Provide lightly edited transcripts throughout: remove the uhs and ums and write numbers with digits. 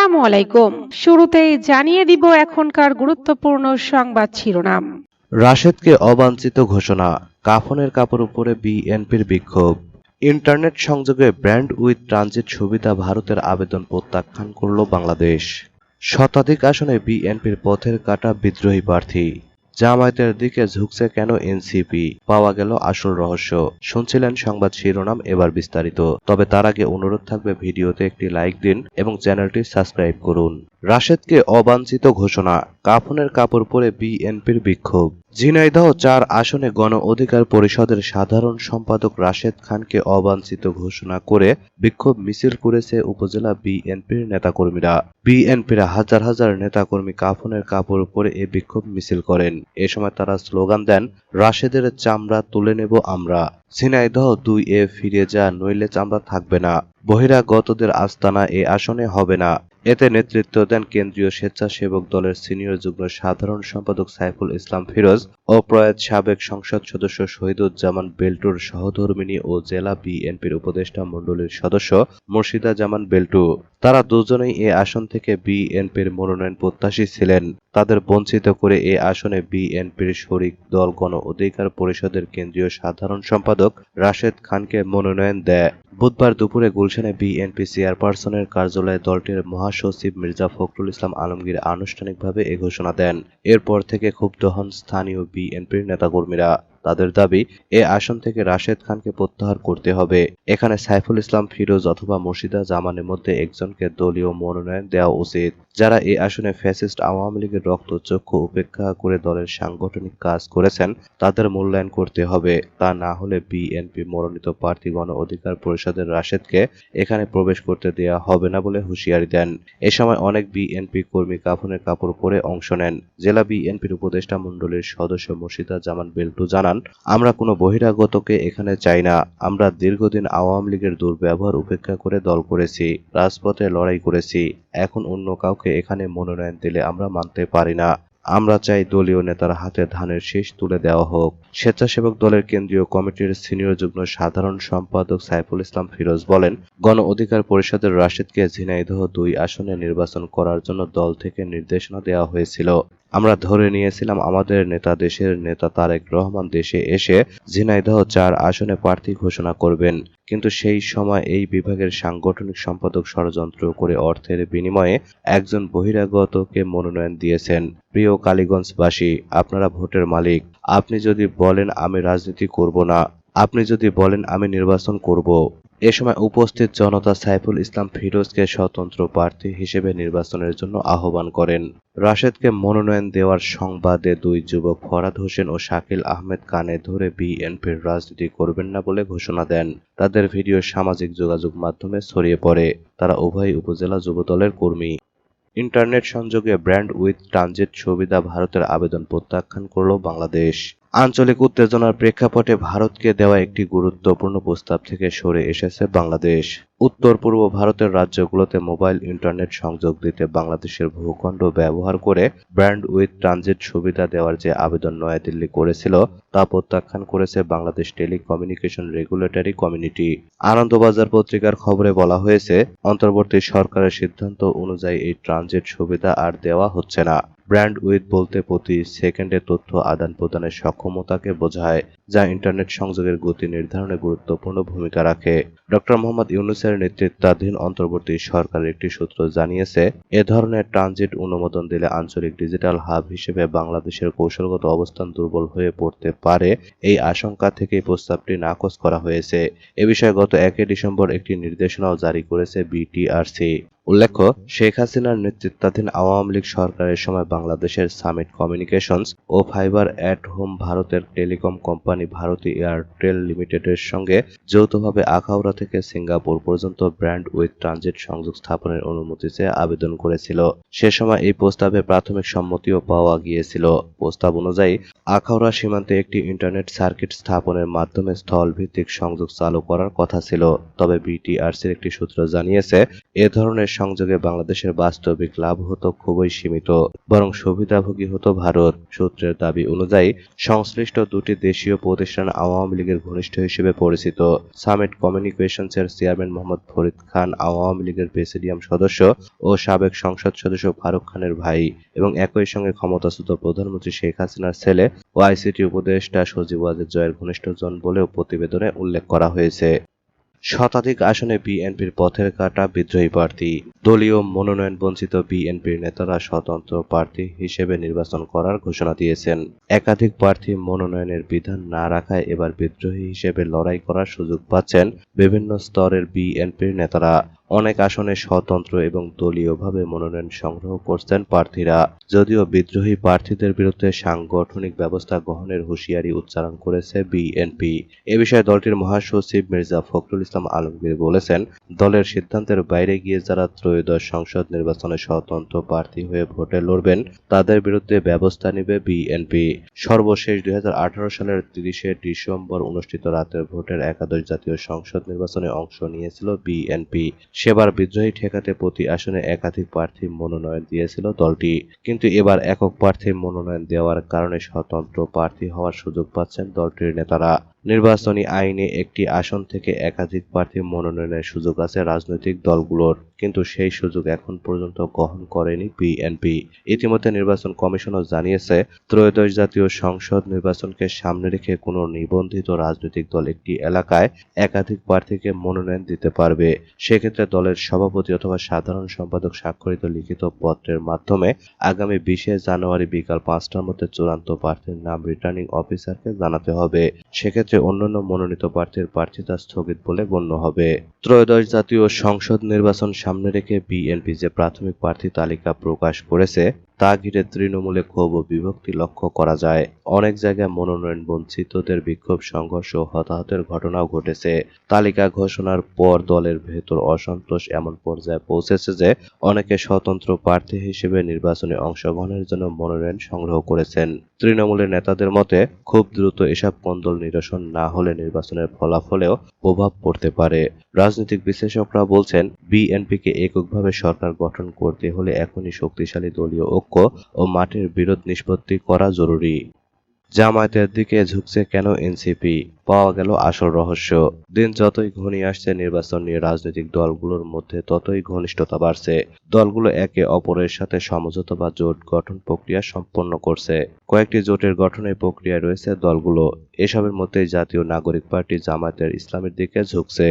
আসসালামু আলাইকুম। শুরুতেই জানিয়ে দিব এখনকার গুরুত্বপূর্ণ সংবাদ শিরোনাম। রাশেদকে অবাঞ্ছিত ঘোষণা, কাফনের কাপড় পরে বিএনপির বিক্ষোভ। ইন্টারনেট সংযোগে ব্র্যান্ড উইথ ট্রানজিট সুবিধা ভারতের আবেদন প্রত্যাখ্যান করল বাংলাদেশ। শতাধিক আসনে বিএনপির পথের কাটা বিদ্রোহী প্রার্থী। জামায়াতের দিকে ঝুঁকছে কেন এনসিপি, পাওয়া গেল আসল রহস্য। শুনছিলেন সংবাদ শিরোনাম, এবার বিস্তারিত। তবে তার আগে অনুরোধ থাকবে ভিডিওতে একটি লাইক দিন এবং চ্যানেলটি সাবস্ক্রাইব করুন। রাশেদকে অবাঞ্ছিত ঘোষণা, কাফনের কাপড় পরে বিএনপির বিক্ষোভ। ঝিনাইদহ ৪ আসনে গণ অধিকার পরিষদের সাধারণ সম্পাদক রাশেদ খানকে অবাঞ্ছিত ঘোষণা করে বিক্ষোভ মিছিল করেছে উপজেলা বিএনপির নেতাকর্মীরা। বিএনপির হাজার হাজার নেতাকর্মী কাফনের কাপড় পরে এ বিক্ষোভ মিছিল করেন। এ সময় তারা স্লোগান দেন, রাশেদের চামড়া তুলে নেব আমরা, ঝিনাইদহ ২-এ ফিরে যা, নইলে চামড়া থাকবে না, বহিরাগতদের আস্তানা এ আসনে হবে না। এতে নেতৃত্ব দেন কেন্দ্রীয় স্বেচ্ছাসেবক দলের সিনিয়র যুগ্ম সাধারণ সম্পাদক সাইফুল ইসলাম ফিরোজ ও প্রয়াত সাবেক সংসদ সদস্য শহীদুজ্জামান বেল্টুর সহধর্মিণী ও জেলা বিএনপির উপদেষ্টা মণ্ডলীর সদস্য মুর্শিদা জামান বেল্টু। তারা দুজনেই এ আসন থেকে বিএনপির মনোনয়ন প্রত্যাশী ছিলেন। তাদের বঞ্চিত করে এ আসনে বিএনপির শরিক দল গণ অধিকার পরিষদের কেন্দ্রীয় সাধারণ সম্পাদক রাশেদ খানকে মনোনয়ন দেয়। বুধবার দুপুরে গুলশানে বিএনপি চেয়ারপারসনের কার্যালয়ে দলটির মহাসচিব মির্জা ফখরুল ইসলাম আলমগীর আনুষ্ঠানিকভাবে এ ঘোষণা দেন। এরপর থেকে ক্ষুব্ধ হন স্থানীয় বিএনপির নেতাকর্মীরা। তাদের দাবি, এ আসন থেকে রাশেদ খানকে প্রত্যাহার করতে হবে। এখানে সাইফুল ইসলাম ফিরোজ অথবা মুর্শিদা জামানের মধ্যে একজনকে দলীয় মনোনয়ন দেওয়া উচিত। যারা এই আসনে ফ্যাসিস্ট আওয়ামী লীগের রক্তচক্ষু উপেক্ষা করে দলের সাংগঠনিক কাজ করেছেন তাদের মূল্যায়ন করতে হবে। তা না হলে বিএনপি মনোনীত প্রার্থী গণ অধিকার পরিষদের রাশেদকে এখানে প্রবেশ করতে দেওয়া হবে না বলে হুঁশিয়ারি দেন। এ সময় অনেক বিএনপি কর্মী কাফনের কাপড় পরে অংশ নেন। জেলা বিএনপির উপদেষ্টা মণ্ডলীর সদস্য মুর্শিদা জামান বেল্টু জানান, আমরা কোনো বহিরাগতকে এখানে চাই না। আমরা দীর্ঘদিন আওয়ামী লীগের দুর্ব্যবহার উপেক্ষা করে দল করেছি, রাজপথে লড়াই করেছি। এখন অন্য কাউকে এখানে মনোনয়ন দিলে আমরা মানতে পারি না। আমরা চাই দলীয় নেতার হাতে ধানের শীষ তুলে দেওয়া হোক। স্বেচ্ছাসেবক দলের কেন্দ্রীয় কমিটির সিনিয়র যুগ্ম সাধারণ সম্পাদক সাইফুল ইসলাম ফিরোজ বলেন, গণ অধিকার পরিষদের রাশেদকে ঝিনাইদহ ২ আসনে নির্বাচন করার জন্য দল থেকে নির্দেশনা দেওয়া হয়েছিল। আমরা ধরে নিয়েছিলাম আমাদের নেতা, দেশের নেতা তারেক রহমান দেশে এসে ঝিনাইদহ ৪ আসনে প্রার্থী ঘোষণা করবেন। কিন্তু সেই সময় এই বিভাগের সাংগঠনিক সম্পাদক ষড়যন্ত্র করে অর্থের বিনিময়ে একজন বহিরাগতকে মনোনয়ন দিয়েছেন। প্রিয় কালীগঞ্জবাসী, আপনারা ভোটের মালিক। আপনি যদি বলেন আমি রাজনীতি করব না, আপনি যদি বলেন আমি নির্বাচন করব। এ সময় উপস্থিত জনতা সাইফুল ইসলাম ফিরোজকে স্বতন্ত্র প্রার্থী হিসেবে নির্বাচনের জন্য আহ্বান করেন। রাশেদকে মনোনয়ন দেওয়ার সংবাদে দুই যুবক ফরহাদ হোসেন ও শাকিল আহমেদ কানে ধরে বিএনপির রাজনীতি করবেন না বলে ঘোষণা দেন। তাদের ভিডিও সামাজিক যোগাযোগ মাধ্যমে ছড়িয়ে পড়ে। তারা উভয়ই উপজেলা যুবদলের কর্মী। ইন্টারনেট সংযোগে ব্র্যান্ড উইথ ট্রানজিট সুবিধা ভারতের আবেদন প্রত্যাখ্যান করল বাংলাদেশ। আঞ্চলিক উত্তেজনার প্রেক্ষাপটে ভারতকে দেওয়া একটি গুরুত্বপূর্ণ প্রস্তাব থেকে সরে এসেছে বাংলাদেশ। উত্তর পূর্ব ভারতের রাজ্যগুলোতে মোবাইল ইন্টারনেট সংযোগ দিতে বাংলাদেশের ভূখণ্ড ব্যবহার করে ব্র্যান্ড উইথ ট্রানজিট সুবিধা দেওয়ার যে আবেদন নয়াদিল্লি করেছিল তা প্রত্যাখ্যান করেছে Bangladesh telecommunication regulatory community. Anandabazar পত্রিকার খবরে বলা হয়েছে, অন্তর্বর্তী সরকারের সিদ্ধান্ত অনুযায়ী এই ট্রানজিট সুবিধা আর দেওয়া হচ্ছে না। ব্র্যান্ড উইথ বলতে প্রতি সেকেন্ডে তথ্য আদান প্রদানের সক্ষমতাকে বোঝায়, যা ইন্টারনেট সংযোগের গতি নির্ধারণে গুরুত্বপূর্ণ ভূমিকা রাখে। ডক্টর মোহাম্মদ ইউনূসের নেতৃত্বাধীন অন্তর্বর্তী সরকারের একটি সূত্র জানিয়েছে, এ ধরনের ট্রানজিট অনুমোদন দিলে আঞ্চলিক ডিজিটাল হাব হিসেবে বাংলাদেশের কৌশলগত অবস্থান দুর্বল হয়ে পড়তে পারে। এই আশঙ্কা থেকেই প্রস্তাবটি নাকচ করা হয়েছে। এ বিষয়ে গত ১ ডিসেম্বর একটি নির্দেশনাও জারি করেছে বিটিআরসি। উল্লেখ্য, শেখ হাসিনার নেতৃত্বাধীন আওয়ামী লীগ সরকারের সময় বাংলাদেশের সামিট কমিউনিকেশনস ও ফাইবার অ্যাট হোম ভারতের টেলিকম কোম্পানি ভারতী এয়ারটেল লিমিটেডের সঙ্গে যৌথভাবে আখাউড়া থেকে সিঙ্গাপুর পর্যন্ত ব্র্যান্ড উইথ ট্রানজিট সংযোগ স্থাপনের অনুমতি চেয়ে আবেদন করেছিল। সে সময় এই প্রস্তাবে প্রাথমিক সম্মতিও পাওয়া গিয়েছিল। প্রস্তাব অনুযায়ী আখাউড়া সীমান্তে একটি ইন্টারনেট সার্কিট স্থাপনের মাধ্যমে স্থল ভিত্তিক সংযোগ চালু করার কথা ছিল। তবে বিটিআরসির একটি সূত্র জানিয়েছে, এ ধরনের সংযোগে বাংলাদেশের বাস্তবিক লাভ হতো খুবই সীমিত, বরং সুবিধাভোগী হতো ভারত। সূত্রের দাবি অনুযায়ী সংশ্লিষ্ট দুটি দেশীয় প্রতিষ্ঠান আওয়ামী লীগের ঘনিষ্ঠ হিসেবে পরিচিত। সামিট কমিউনিকেশনসের চেয়ারম্যান মোহাম্মদ ফরিদ খান আওয়ামী লীগের প্রেসিডিয়াম সদস্য ও সাবেক সংসদ সদস্য ফারুক খানের ভাই এবং একই সঙ্গে ক্ষমতাচ্যুত প্রধানমন্ত্রী শেখ হাসিনার ছেলে ও আইসিটি উপদেষ্টা সজীব ওয়াজেদ জয়ের ঘনিষ্ঠজন বলেও প্রতিবেদনে উল্লেখ করা হয়েছে। শতাধিক আসনে বিএনপির পথের কাটা বিদ্রোহী প্রার্থী। দলীয় মনোনয়ন বঞ্চিত বিএনপির নেতারা স্বতন্ত্র প্রার্থী হিসেবে নির্বাচন করার ঘোষণা দিয়েছেন। একাধিক প্রার্থী মনোনয়নের বিধান না রাখায় এবার বিদ্রোহী হিসেবে লড়াই করার সুযোগ পাচ্ছেন বিভিন্ন স্তরের বিএনপির নেতারা। অনেক আসনে স্বতন্ত্র এবং দলীয়ভাবে মনোনয়ন সংগ্রহ করছেন প্রার্থীরা। যদিও বিদ্রোহী প্রার্থীদের বিরুদ্ধে সাংগঠনিক ব্যবস্থা গ্রহণের হুঁশিয়ারি উচ্চারণ করেছে বিএনপি। এ বিষয়ে দলটির মহাসচিব মির্জা ফখরুল ইসলাম আলমগীর বলেছেন, দলের সিদ্ধান্তের বাইরে গিয়ে যারা ত্রয়োদশ সংসদ নির্বাচনে স্বতন্ত্র প্রার্থী হয়ে ভোটে লড়বেন তাদের বিরুদ্ধে ব্যবস্থা নেবে বিএনপি। সর্বশেষ 2018 সালের 30 ডিসেম্বর অনুষ্ঠিত রাতের ভোটের একাদশ জাতীয় সংসদ নির্বাচনে অংশ নিয়েছিল বিএনপি। সেবার বিদ্রোহী ঠেকাতে প্রতি আসনে একাধিক প্রার্থী মনোনয়ন দিয়েছিল দলটি, কিন্তু এবার একক প্রার্থীর মনোনয়ন দেওয়ার কারণে স্বতন্ত্র প্রার্থী হওয়ার সুযোগ পাচ্ছেন দলটির নেতারা। নির্বাচনী আইনে একটি আসন থেকে একাধিক প্রার্থী মনোনয়নের সুযোগ আছে রাজনৈতিক দলগুলোর, কিন্তু সেই সুযোগ এখন পর্যন্ত গ্রহণ করেনি বিএনপি। ইতিমধ্যে নির্বাচন কমিশনও জানিয়েছে, ত্রয়োদশ জাতীয় সংসদ নির্বাচনকে সামনে রেখে কোনো নিবন্ধিত রাজনৈতিক দল একটি এলাকায় একাধিক প্রার্থীকে মনোনয়ন দিতে পারবে। সেক্ষেত্রে দলের সভাপতি অথবা সাধারণ সম্পাদক স্বাক্ষরিত লিখিত পত্রের মাধ্যমে আগামী 20 জানুয়ারি বিকাল 5টার মধ্যে চূড়ান্ত প্রার্থীর নাম রিটার্নিং অফিসারকে জানাতে হবে। সেক্ষেত্রে অন্যান্য মনোনীত প্রার্থীর প্রার্থিতা স্থগিত বলে গণ্য হবে। ত্রয়োদশ জাতীয় সংসদ নির্বাচন সামনে রেখে বিএনপি যে প্রাথমিক প্রার্থী তালিকা প্রকাশ করেছে তা ঘিরে তৃণমূলে ক্ষোভ ও বিভক্তি লক্ষ্য করা যায়। অনেক জায়গায় মনোনয়ন বঞ্চিতদের বিক্ষোভ, সংঘর্ষ ও হতাহতের ঘটনাও ঘটেছে। তালিকা ঘোষণার পর দলের ভেতর অসন্তোষ এমন পর্যায়ে পৌঁছেছে যে অনেকে স্বতন্ত্র প্রার্থী হিসেবে নির্বাচনে অংশগ্রহণের জন্য মনোনয়ন সংগ্রহ করেছেন। তৃণমূলের নেতাদের মতে, খুব দ্রুত এসব কোন্দল নিরসন না হলে নির্বাচনের ফলাফলেও প্রভাব পড়তে পারে। রাজনৈতিক বিশ্লেষকরা বলছেন, বিএনপিকে এককভাবে সরকার গঠন করতে হলে এখনই শক্তিশালী দলীয় ঐক্য ও মাঠের বিরোধ নিষ্পত্তি করা জরুরি। জামায়াতের দিকে ঝুঁকছে কেন এনসিপি? পাওয়া গেল আসল রহস্য। দিন যতই ঘনিয়ে আসছে নির্বাচন নিয়ে রাজনৈতিক দলগুলোর মধ্যে ততই ঘনিষ্ঠতা বাড়ছে। দলগুলো একে অপরের সাথে সমঝোতা বা জোট গঠন প্রক্রিয়া সম্পন্ন করছে। কয়েকটি জোটের গঠনের প্রক্রিয়ায় রয়েছে দলগুলো। এসবের মধ্যে জাতীয় নাগরিক পার্টি জামায়াতের ইসলামের দিকে ঝুঁকছে।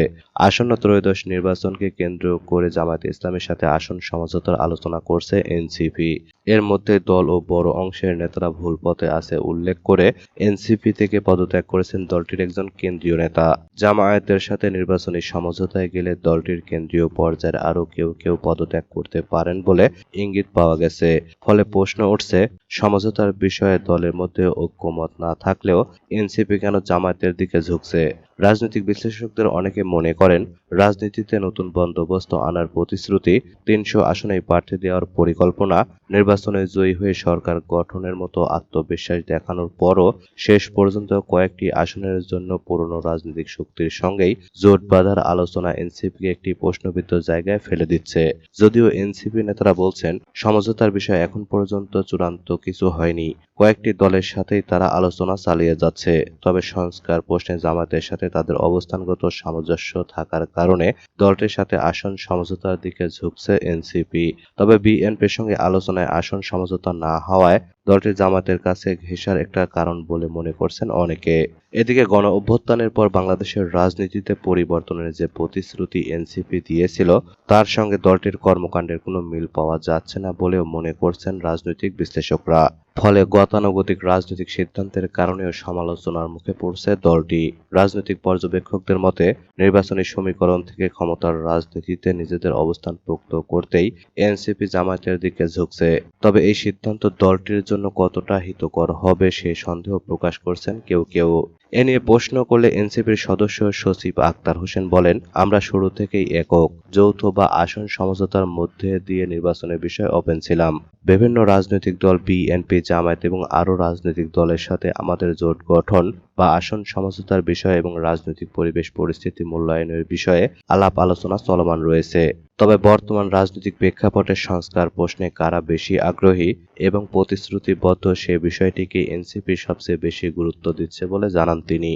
আসন্ন ত্রয়োদশ নির্বাচনকে কেন্দ্র করে জামায়াতে ইসলামের সাথে আসন সমঝোতার আলোচনা করছে এনসিপি। এর মধ্যে দল ও বড় অংশের নেতারা ভুল পথে আছে উল্লেখ করে এনসিপি থেকে পদত্যাগ করেছেন দলটির একজন কেন্দ্রীয় নেতা। জামায়াতের সাথে নির্বাচনী সমঝোতায় গেলে দলটির কেন্দ্রীয় পর্যায়ের আরও কেউ কেউ পদত্যাগ করতে পারেন বলে ইঙ্গিত পাওয়া গেছে। ফলে প্রশ্ন উঠছে, সমঝোতার বিষয়ে দলের মধ্যে ঐক্যমত না থাকলেও এনসিপি কেন জামায়াতের দিকে ঝুঁকছে? রাজনৈতিক বিশ্লেষকদের অনেকে মনে করেন, রাজনীতিতে নতুন বন্দোবস্ত আনার প্রতিশ্রুতি, 300 আসনেই প্রার্থী দেওয়ার পরিকল্পনা, নির্বাচনে জয়ী হয়ে সরকার গঠনের মতো আত্মবিশ্বাস দেখানোর পরও শেষ পর্যন্ত কয়েকটি আসনের জন্য পুরনো রাজনৈতিক শক্তির সঙ্গেই জোট বাঁধার আলোচনা এনসিপিকে একটি প্রশ্নবিদ্ধ জায়গায় ফেলে দিচ্ছে। যদিও এনসিপি নেতারা বলছেন, সমঝোতার বিষয়ে এখন পর্যন্ত চূড়ান্ত কিছু হয়নি। কয়েকটি দলের সাথেই তারা আলোচনা চালিয়ে যাচ্ছে। তবে সংস্কার প্রশ্নে জামায়াতের সাথে তাদের অবস্থানগত সামঞ্জস্য থাকার কারণে দলটির সাথে আসন সমঝোতার দিকে ঝুঁকছে এনসিপি। তবে বিএনপির সঙ্গে আলোচনায় আসন সমঝোতা না হওয়ায় দলটি জামায়াতের কাছে ঘেঁষার একটা কারণ বলে মনে করছেন অনেকে। এদিকে গণ অভ্যুত্থানের পর বাংলাদেশের রাজনীতিতে পরিবর্তনের যে প্রতিশ্রুতি এনসিপি দিয়েছিল তার সঙ্গে দলটির কর্মকাণ্ডের কোনো মিল পাওয়া যাচ্ছে না বলেও মনে করছেন রাজনৈতিক বিশ্লেষকরা। ফলে গতানুগতিক রাজনৈতিক সিদ্ধান্তের কারণেও সমালোচনার মুখে পড়ছে দলটি। রাজনৈতিক পর্যবেক্ষকদের মতে, নির্বাচনী সমীকরণ থেকে ক্ষমতার রাজনীতিতে নিজেদের অবস্থান পোক্ত করতেই এনসিপি জামায়াতের দিকে ঝুঁকছে। তবে এই সিদ্ধান্ত দলটির জন্য কতটা হিতকর হবে সে সন্দেহ প্রকাশ করছেন কেউ কেউ। এ নিয়ে প্রশ্ন করলে এনসিপির সদস্য সচিব আক্তার হোসেন বলেন, আমরা শুরু থেকেই একক, যৌথ বা আসন সমঝোতার মধ্যে দিয়ে নির্বাচনের বিষয়ে ওপেন ছিলাম। বিভিন্ন রাজনৈতিক দল, বিএনপি, জামায়াত এবং আরও রাজনৈতিক দলের সাথে আমাদের জোট গঠন বা আসন সমঝোতার বিষয় এবং রাজনৈতিক পরিবেশ পরিস্থিতি মূল্যায়নের বিষয়ে আলাপ আলোচনা চলমান রয়েছে। তবে বর্তমান রাজনৈতিক প্রেক্ষাপটে সংস্কার প্রশ্নে কারা বেশি আগ্রহী এবং প্রতিশ্রুতিবদ্ধ সে বিষয়টিকে এনসিপি সবচেয়ে বেশি গুরুত্ব দিচ্ছে বলে জানান তিনি।